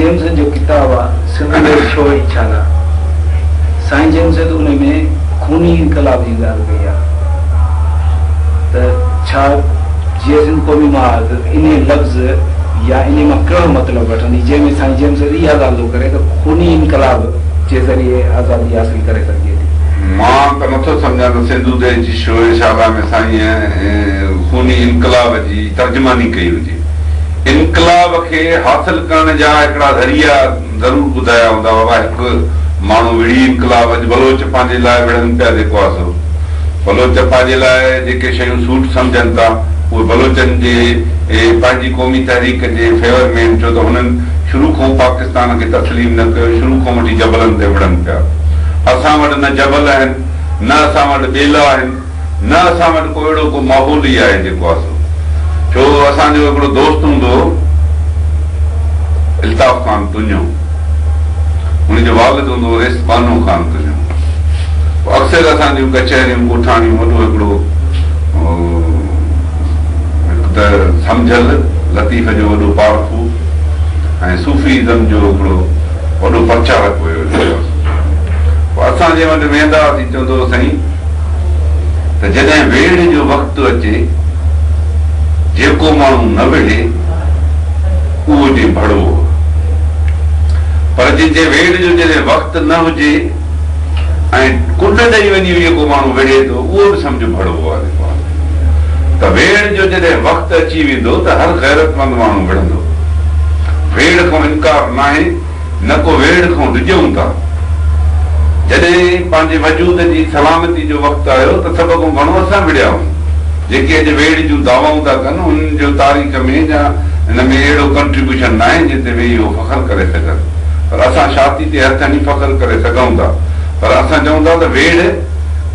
James जो किताब आहे सिंध छो इच्छाला साईं जेम्स उन में खूनी इनकलाब जी ॻाल्हि कई आहे त छा जीअं सिंध क़ौमी महाज इन लफ़्ज़ या इन मां कहिड़ो मतिलबु वठंदी जंहिंमें साईं जेम्स इहा ॻाल्हि थो करे त खूनी इनकलाब जे ज़रिए आज़ादी हासिल करे सघिजे थी। मां त नथो सम्झां त सिंधु देश जी शोशाला में साईं खूनी इनकलाब जी तर्जुमानी कई हुजे। इनकलाब खे हासिल करण जा हिकिड़ा ज़रिया ज़रूरु ॿुधाया हूंदा। बाबा हिकु माण्हू विड़ी इनकलाब अॼु बलोच पंहिंजे लाइ विढ़नि पिया जेको आहे सो बलोच पंहिंजे लाइ जेके शयूं सूट सम्झनि था उहे बलोचनि जे पंहिंजी क़ौमी तहरीक जे फेवर में छो त हुननि शुरू खां पाकिस्तान खे तस्लीम न कयो, शुरू खां वठी जबलनि ते विढ़नि पिया। असां वटि न जबल आहिनि, न असां वटि ॿेला आहिनि, न असां वटि को अहिड़ो को माहौल ई आहे जेको आहे सो। छो असांजो हिकिड़ो दोस्त हूंदो इल्ताफ़ ख़ान तुंजो, हुनजो वालिद हूंदो बानो ख़ान तुंजो। अक्सर असांजूं कचहरियूं कोठाणियूं वॾो हिकिड़ो त सम्झल लतीफ़ जो वॾो पारखू ऐं सूफ़ीज़म जो हिकिड़ो वॾो प्रचारक हुयो। असां जंहिं वटि वेंदा हुआसीं चवंदो हो साईं त जॾहिं वेड़ जो वक़्तु अचे जेको माण्हू न विढ़े उहो जे भड़ो, पर जंहिंजे वेड़ जो जॾहिं वक़्तु न हुजे ऐं कुंड ॾेई वञी जेको माण्हू विढ़े थो उहो बि सम्झ भड़ो आहे। त वेड़ जो जॾहिं वक़्तु अची वेंदो त हर ग़ैरतमंद माण्हू विढ़ंदो। वेड़ खां इनकार न आहे, न को वेड़ खां डिॼूं था। जॾहिं पंहिंजे वजूद जी सलामती जो वक़्तु आयो त सभ खां घणो असां विढ़िया आहियूं। जेके अॼु वेड़ जूं दावाऊं था कनि उन्हनि जो तारीख़ में या हिन में अहिड़ो कंट्रीब्यूशन न आहे जिते वेही उहो फ़ख़्रु करे सघनि। पर असां छाती ते हथ हणी फ़ख़्रु करे सघूं था। पर असां चऊं था त वेड़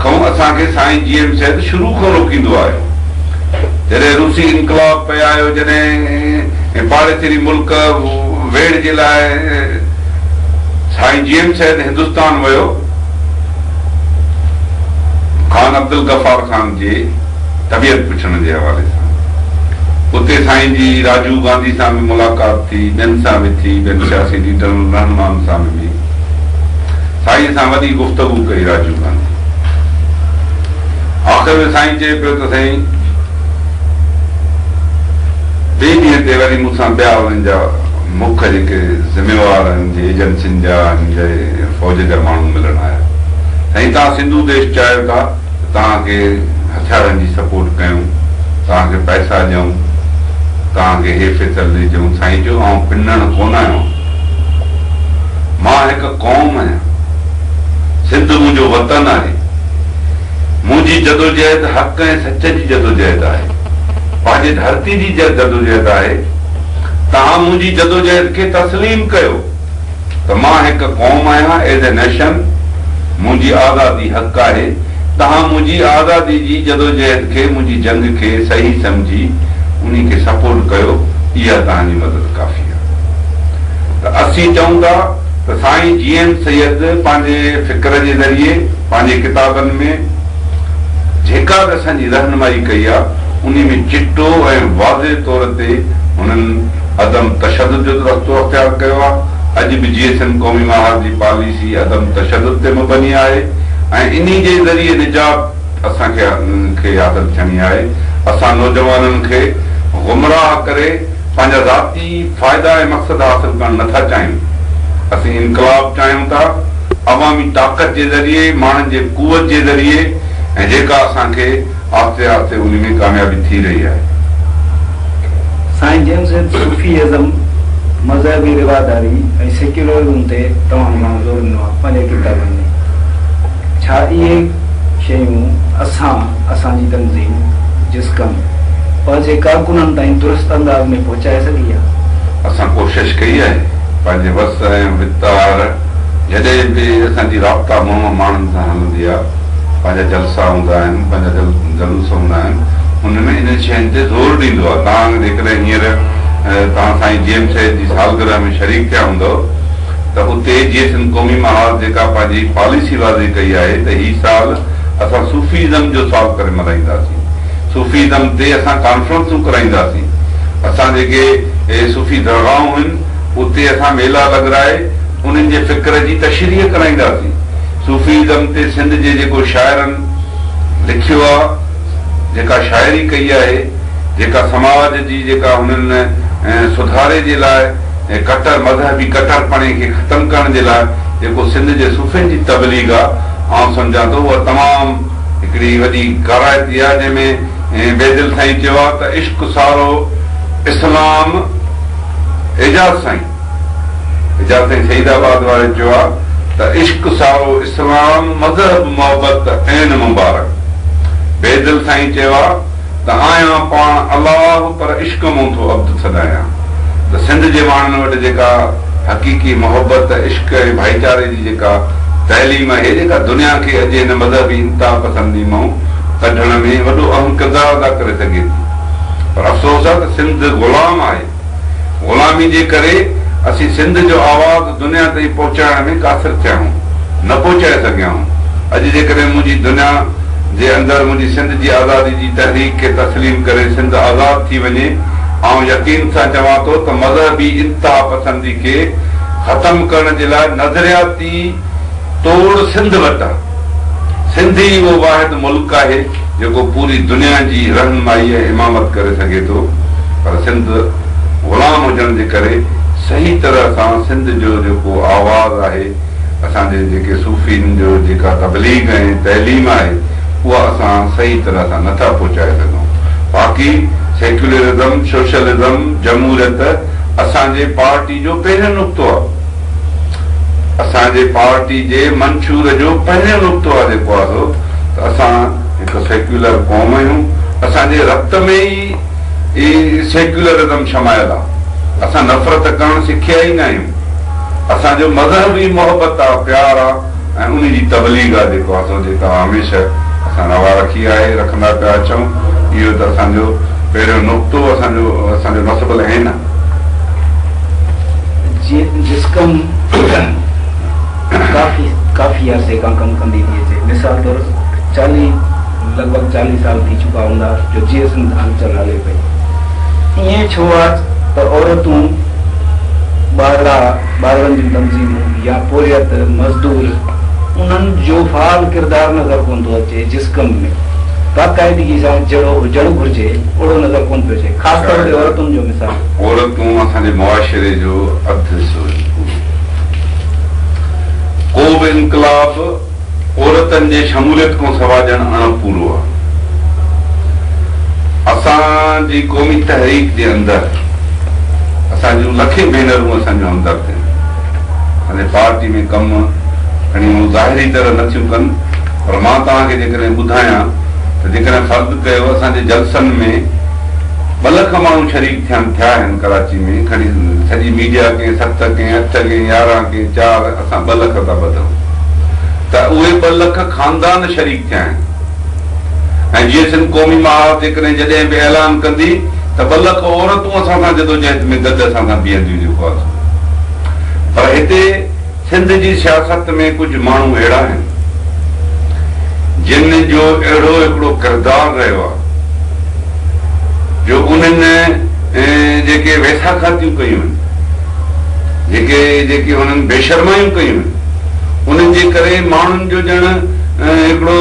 खां असांखे साईं जीएम साहिब शुरू खां रोकींदो आयो। जॾहिं रूसी इनकलाब पे आयो, जॾहिं पाड़ेसरी मुल्क वेड़ जे लाइ साईं जीएम साहिब हिंदुस्तान वियो खान अब्दुल गफ़ार ख़ान जे तबियत पुछण जे हवाले सां। उते साईं जी राजीव गांधी सां बि मुलाक़ात थी, ॿियनि सां बि थी, ॿियनि सियासी लीडरनि रहनुमानि सां बि। साईं सां वॾी गुफ़्तगू कई राजीव गांधी। आख़िर में साईं चए पियो त साईं ॿिए ॾींहं ते वरी मूंसां ॿिया हुननि जा मुख जेके ज़िम्मेवार आहिनि जे एजेंसियुनि जा जे फ़ौज जा माण्हू मिलण आया। साईं तव्हां सिंधु देश चाहियो था त तव्हांखे हथियारनि जी सपोर्ट कयूं, तव्हांखे पैसा ॾियूं, तव्हांखे हे फ़ैसिलिटी ॾियूं। साईं चयो आउं पिनण कोन आहियो, मां हिकु क़ौम आहियां, सिंध मुंहिंजो वतन आहे, मुंहिंजी जदोजहद हक़ ऐं सच जी जदोजहद आहे, पंहिंजे धरती जी जदोजहद आहे। तव्हां मुंहिंजी जदोजहद खे तस्लीम कयो त मां हिकु क़ौम आहियां, एज़ ए नेशन मुंहिंजी आज़ादी हक़ आहे। तव्हां मुंहिंजी आज़ादी जी जदोजहद खे, मुंहिंजी जंग खे सही सम्झी उन खे सपोर्ट कयो, इहा तव्हांजी मदद काफ़ी आहे। त असीं चऊं था त साईं जीएम सैयद पंहिंजे फ़िक्र जे ज़रिए पंहिंजे किताबनि में जेका बि असांजी रहनुमाई कई आहे उन में चिटो ऐं वाज़े तौर ते हुननि अदम तशदुद जो रस्तो अख़्तियार कयो आहे। अॼु बि जीएसएम क़ौमी महाज जी पॉलिसी अदम तशदुद ते मबनी आहे ऐं इन जे ज़रिए निजात असांखे हासिल थियणी आहे। असां नौजवाननि खे गुमराह करे पंहिंजा ज़ाती फ़ाइदा ऐं मक़सद हासिल करणु नथा चाहियूं। असीं इनकलाब चाहियूं था अवामी ताक़त जे ज़रिए, माण्हुनि जे कुवत जे ज़रिए, ऐं जेका असांखे आहिस्ते आहिस्ते उन में कामयाबी थी रही आहे। साईं जेम्स सूफीज़म मज़हबी रिवादारी ऐं सेक्युलरिज़म ते तमामु घणो ज़ोर ॾिनो आहे पंहिंजे किताबनि में। छा इहे शयूं असांजी तंज़ीम जिस्कम पंहिंजे कारकुननि ताईं दुरुस्त अंदाज़ में पहुचाए सघी आहे? असां कोशिशि कई आहे पंहिंजे वस ऐं वितार। जॾहिं बि असांजी राब्ता माण्हुनि सां हलंदी आहे, पंहिंजा जलसा हूंदा आहिनि, पंहिंजा जलूस हूंदा आहिनि, हुनमें इन शयुनि ते ज़ोर ॾींदो आहे। तव्हां जेकॾहिं हींअर तव्हां साईं जीएम साहिब जी सालगिरह में शरीक थिया हूंदव त उते जीएसएम क़ौमी महाज जेका पंहिंजी पॉलिसी वाज़ी कई आहे त ही साल असां सूफ़ीज़म जो साल करे मल्हाईंदासीं। सूफ़ीज़म ते असां कॉन्फ्रेंसूं कराईंदासीं। असां जेके सूफ़ी दरगाहूं आहिनि उते असां मेला लॻराए उन्हनि जे फ़िक्र जी तशरीह कराईंदासीं। सूफ़ीज़म ते सिंध जे जेको शाइरनि लिखियो आहे, जेका शाइरी कई आहे, जेका समाज जी जेका हुननि सुधारे जे लाइ ऐं कटर मज़हबी कटरपणे खे ख़तमु करण जे लाइ जेको सिंध जे सूफ़ियुनि जी तबलीग आहे, आउं सम्झां थो उहा तमामु हिकिड़ी वॾी काराइती आहे, जंहिंमें बेदिल साईं चयो आहे त इश्क सारो इस्लाम एजाज़ साईं सईदाबाद वारे चयो आहे त इश्क सारो इस्लाम मज़हब मोहबत ऐन मुबारक। बेदिल साईं चयो आहे त आहियां पाण अलाह पर इश्क मूं थो अब्द सॾायां। त सिंध जे माण्हुनि वटि जेका हक़ीक़ी मोहबत इश्क ऐं भाईचारे जी जेका तइलीम आहे, जेका दुनिया खे अॼु हिन मज़हबी इंतिहा पसंदी मां कढण में वॾो अहम किरदारु अदा करे सघे थी। पर अफ़सोस आहे त सिंध ग़ुलाम आहे। ग़ुलामी जे करे असीं सिंध जो आवाज़ दुनिया ताईं पहुचाइण में कासिर थिया आहियूं, न पहुचाए सघिया आहियूं। अॼु जेकॾहिं मुंहिंजी दुनिया जे अंदरि मुंहिंजी सिंध जी आज़ादी जी तहरीक खे तस्लीम करे सिंध आज़ाद थी वञे, ऐं यकीन सां चवां थो त मज़हबी इंतिहा पसंदी खे ख़तमु करण जे लाइ नज़रियाती तोड़ सिंध वटि आहे। सिंध ई उहो वाहिद मुल्क आहे जेको पूरी दुनिया जी रहनुमाई ऐं इमामत करे सघे थो। पर सिंध ग़ुलाम हुजण जे करे सही तरह सां सिंध जो जेको आवाज़ आहे, असांजे जेके सूफ़ीन जो जेका तबलीग ऐं तइलीम आहे, उहा असां सही तरह सां नथा पहुचाए सघूं। बाक़ी सेक्युलरिज़म, सोशलिज़म, जमहूरियत असांजे पार्टी जो पहिरियों नुक़्तो आहे। असांजे पार्टी जे मंशूर जो पहिरियों नुक़्तो आहे जेको आहे त असां हिकु सेक्युलर क़ौम आहियूं। असांजे रत में ई सेक्युलरिज़म शमायल आहे। असां नफ़रत करणु सिखिया ई न आहियूं। असांजो मज़हबी मोहबत आहे, प्यार आहे, ऐं उन जी तबलीग आहे जेको आहे जेका हमेशह असां रवा रखी आहे, रखंदा पिया अचूं। इहो त असांजो पहिरियों नुक़्तो असांजो नस्बल आहे न। जिस्कम काफ़ी अरसे खां कमु कंदी थी अचे। मिसाल तौर लॻभॻि 40 साल थी चुका हूंदा जो जीएसएम हलचल हले पई। ईअं छो आहे त औरतूं, ॿारनि जूं तंज़ीमूं या पोरियत, मज़दूर, उन्हनि जो फ़ाल किरदारु नज़र कोन थो अचे जिस्कम में। बाक़ाइदगी सां जहिड़ो हुजणु घुरिजे ओड़ो नज़र कोन पियो अचे, ख़ासि तौर ते औरतुनि जो। मिसाल औरतूं असांजे मुआशिरे जो अधु हिसो। को बि इनकलाब औरतनि जे शमूलियत खां सवाइ ॼण अणपूरो आहे। असांजी क़ौमी तहरीक जे अंदरि असांजूं लखे भेनरूं असांजो हमदर्द आहिनि। असांजे पार्टी में कमु खणी ज़ाहिरी तरह नथियूं कनि, पर मां तव्हांखे जेकॾहिं ॿुधायां त जेकॾहिं फ़र्ज़ु कयो असांजे जलसनि में 2 लख माण्हू शरीक थिया आहिनि कराची में, खणी सॼी मीडिया के 7 के 8 के 11 के 4, असां 2 लख था ॿधूं त उहे 2 लख ख़ानदान शरीक थिया आहिनि। ऐं जीअं सिंध क़ौमी महाज जेकॾहिं जॾहिं बि ऐलान कंदी त 2 लख औरतूं असां सां जदोजहद में गॾु असां सां बीहंदियूं जेको आहे। पर हिते सिंध जी सियासत में कुझु माण्हू अहिड़ा आहिनि जिन जो अहिड़ो हिकिड़ो किरदारु रहियो आहे जो उन्हनि जेके वेसाखातियूं कयूं आहिनि, जेके हुननि बेशर्मायूं कयूं आहिनि, उन्हनि जे करे माण्हुनि जो ॼण हिकिड़ो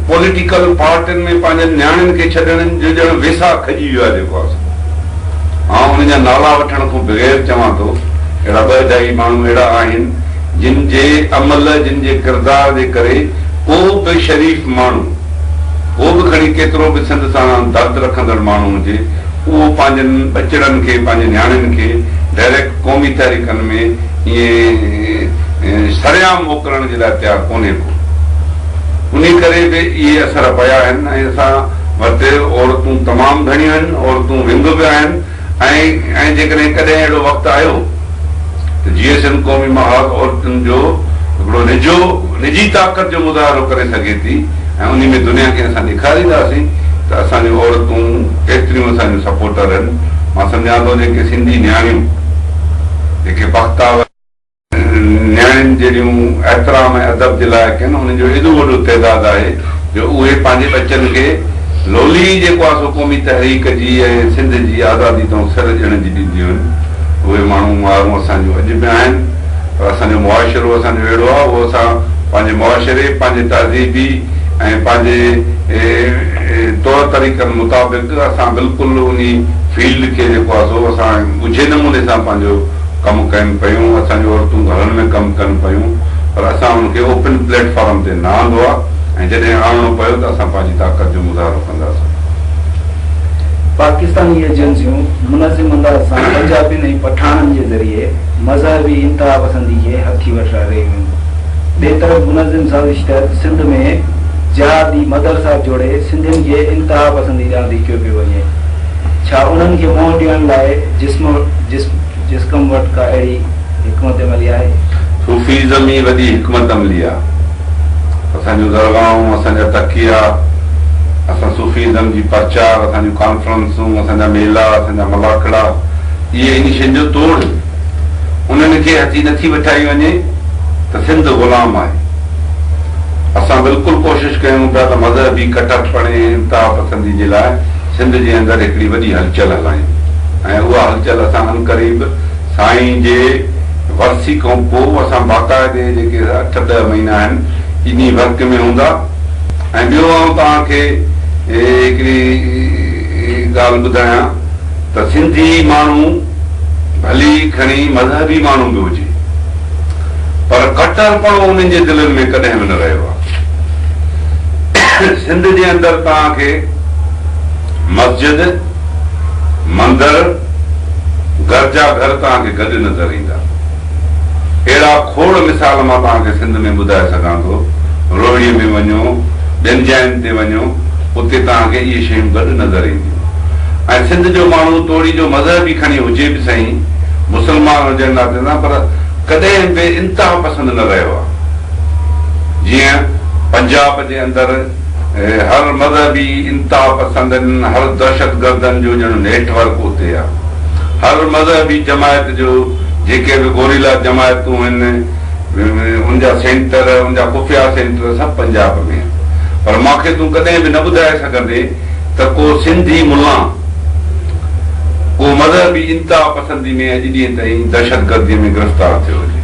पॉलिटिकल पार्टियुनि में पंहिंजनि नियाणियुनि खे छॾण जो ॼण वेसा खॼी वियो आहे जेको आहे। ऐं उन्हनि जा नाला वठण खां बग़ैर चवां थो अहिड़ा 2-2 माण्हू अहिड़ा आहिनि जिन जे अमल, जिन जे किरदार जे करे को बि शरीफ़ माण्हू, को बि खणी केतिरो बि सिंध सां दर्द रखंदड़ माण्हू हुजे, उहो पंहिंजनि बचड़नि खे, पंहिंजे नियाणियुनि खे डायरेक्ट क़ौमी तहरीकनि में ईअं सरेआम मोकिलण जे लाइ तयारु कोन्हे को। उन करे बि इहे असर पिया आहिनि। ऐं असां वटि औरतूं तमामु घणियूं आहिनि, औरतूं विंग बि आहिनि। ऐं जेकॾहिं कॾहिं अहिड़ो वक़्तु आयो त जीएसएम क़ौमी महाज औरतुनि जो हिकिड़ो निजी ताक़त जो मुज़ाहिरो करे सघे थी, ऐं उन में दुनिया खे असां ॾेखारींदासीं त असांजूं औरतूं केतिरियूं असांजूं सपोर्टर आहिनि। मां सम्झां थो जेके सिंधी नियाणियूं, जेके बख़्तावर नियाणियुनि जहिड़ियूं एतिराम ऐं अदब जे लाइक़ आहिनि, उन्हनि जो एॾो वॾो तइदाद आहे जो उहे पंहिंजे बचनि खे लोली जेको आहे सो क़ौमी तहरीक जी ऐं सिंध जी आज़ादी तां सिर ॾियण जी ॾींदियूं आहिनि। उहे माण्हू माण्हू असांजो अॼु बि आहिनि, पर असांजो मुआशिरो असांजो अहिड़ो आहे, उहो असां पंहिंजे मुआशिरे, पंहिंजे तहज़ीबी ऐं पंहिंजे तौर तरीक़नि मुताबिक़ असां बिल्कुलु उन फील्ड खे जेको आहे सो असां ॻुझे नमूने सां पंहिंजो कमु कनि पियूं, असांजो औरतूं घरनि में कमु कनि पियूं, पर असां उनखे ओपन प्लेटफॉर्म ते न आंदो आहे, ऐं जॾहिं आणणो पियो त असां पंहिंजी ताक़त जो मुज़ाहिरो कंदासीं। पाकिस्तानी एजेंसियूं मुनज़िम अंदाज़ सां पंजाबियुनि ऐं पठाणनि जे ज़रिए मज़हबी इंतहा पसंदी खे हथी वठा रहियूं आहिनि। ॿिए तरफ़ मुनज़िम साज़िश तहत सिंध में जिहादी मदरसा जोड़े सिंधियुनि खे इंतहा पसंदी ॾांहुं धिकियो पियो वञे। छा उन्हनि खे मुंहुं ॾियण लाइ जिस्म वटि का अहिड़ी हिकमत अमली आहे? सूफ़ीज़म ई वॾी हिकमत अमली आहे। असांजो दरगाहूं, असांजा तकिया, असां सूफ़ीज़म जी प्रचार, असांजूं कॉन्फ्रेंसूं, असांजा मेला, असांजा मलाखड़ा, इहे इन शयुनि जो तोड़ उन्हनि खे हथी नथी वठाई वञे त सिंध ग़ुलाम आहे। असां बिल्कुलु कोशिशि कयूं था त मज़हबी कटकपणे इंतहा पसंदी जे लाइ सिंध जे अंदरि हिकिड़ी वॾी हलचल हलायूं, ऐं उहा हलचल असां अनक़रीब साईं जे वरसी खां पोइ असां बाक़ाइदे जेके 8-10 महीना आहिनि इन वर्क में हूंदा। ऐं ॿियो आउं तव्हांखे हिकिड़ी ॻाल्हि ॿुधायां त सिंधी माण्हू भली खणी मज़हबी माण्हू बि हुजे, पर कटरपणो उन्हनि जे दिलनि में कॾहिं बि न रहियो आहे। सिंध जे अंदरि तव्हांखे मस्जिद, मंदर, गिरजा घर तव्हांखे गॾु नज़र ईंदा। अहिड़ा खोड़ मिसाल मां तव्हांखे सिंध में ॿुधाए सघां थो। रोहिड़ीअ में वञो, ॿियनि जायुनि ते वञो, उते तव्हांखे इहे शयूं गॾु नज़र ईंदियूं। ऐं सिंध जो माण्हू तोड़ी जो मज़हब बि खणी हुजे बि सही, मुस्लमान हुजनि नाते न, पर कॾहिं बि इंतहा पसंदि न रहियो आहे। जीअं पंजाब जे अंदरि हर मज़हबी इंतहा पसंदनि, हर दहशतगर्दनि जो ॼण नेटवर्क उते आहे। हर मज़हबी जमायत जो जेके बि गोरीला जमायतूं आहिनि, उनजा सेंटर, उनजा खुफ़िया सेंटर सभु पंजाब में आहिनि। पर मूंखे तूं कॾहिं बि न ॿुधाए सघंदे त को सिंधी मुल्ला को मज़हबी इंतहा पसंदी में अॼु ॾींहं ताईं दहशतगर्दीअ में गिरफ़्तार थियो हुजे।